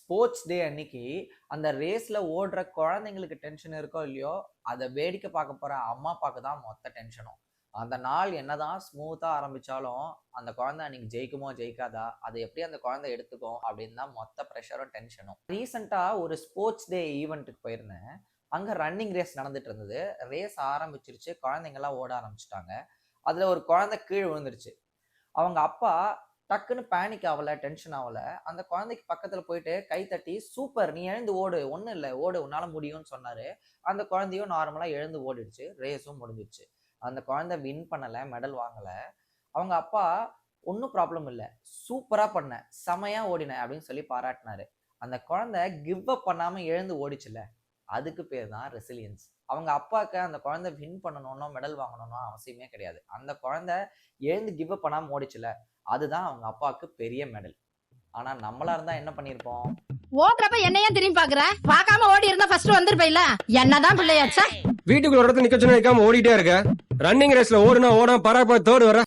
Sports day அன்னைக்கு அந்த ரேஸ்ல ஓடுற குழந்தைங்களுக்கு டென்ஷன் இருக்கோ இல்லையோ, அதை வேடிக்கை பார்க்க போற அம்மா அப்பாவுக்கு தான் மொத்த டென்ஷனும். அந்த நாள் என்னதான் ஸ்மூத்தா ஆரம்பிச்சாலும் அந்த குழந்தை அன்னைக்கு ஜெயிக்குமோ ஜெயிக்காதா, அதை எப்படி அந்த குழந்தை எடுத்துக்கும் அப்படின்னு தான் மொத்த ப்ரெஷரும் டென்ஷனும். ரீசெண்டா ஒரு ஸ்போர்ட்ஸ் டே ஈவெண்ட்டுக்கு போயிருந்தேன். அங்க ரன்னிங் ரேஸ் நடந்துட்டு இருந்தது. ரேஸ் ஆரம்பிச்சிருச்சு, குழந்தைங்க எல்லாம் ஓட ஆரம்பிச்சிட்டாங்க. அதுல ஒரு குழந்தை கீழே விழுந்துருச்சு. அவங்க அப்பா டக்குன்னு பேனிக் ஆகல, டென்ஷன் ஆகல. அந்த குழந்தைக்கு பக்கத்துல போயிட்டு கை தட்டி, சூப்பர், நீ எழுந்து ஓடு, ஒன்றும் இல்லை, ஓடு, உன்னால முடியும்னு சொன்னாரு. அந்த குழந்தையும் நார்மலா எழுந்து ஓடிடுச்சு. ரேஸும் முடிஞ்சிடுச்சு. அந்த குழந்தை வின் பண்ணல, மெடல் வாங்கல. அவங்க அப்பா ஒன்றும் ப்ராப்ளம் இல்லை, சூப்பரா பண்ண, செமையா ஓடின அப்படின்னு சொல்லி பாராட்டினாரு. அந்த குழந்தை கிவ் அப் பண்ணாம எழுந்து ஓடிச்சுல, அதுக்கு பேர் தான் ரெசிலியன்ஸ். அவங்க அப்பாவுக்கு அந்த குழந்தை வின் பண்ணணும்னோ மெடல் வாங்கணும்னோ அவசியமே கிடையாது. அந்த குழந்தை எழுந்து கிவ் அப் பண்ணாம ஓடிச்சுல, அதுதான் அவங்க அப்பாவுக்கு பெரிய மெடல். ஆனா நம்மளா இருந்தா என்ன பண்ணிருப்போம்? ஓடுறப்ப என்னையா திரும்பி பாக்குற? பார்க்காம ஓடி இருந்தா ஃபர்ஸ்ட் வந்திருப்பையில. என்னதான் பிள்ளையாச்சா? வீட்டுக்குள்ள ஒரு இடத்துல நிக்க சொன்னா நிக்காம ஓடிட்டே இருக்க. ரன்னிங் ரேஸ்ல ஓடுனா ஓடாம பராப்பா தேர்ட் வர.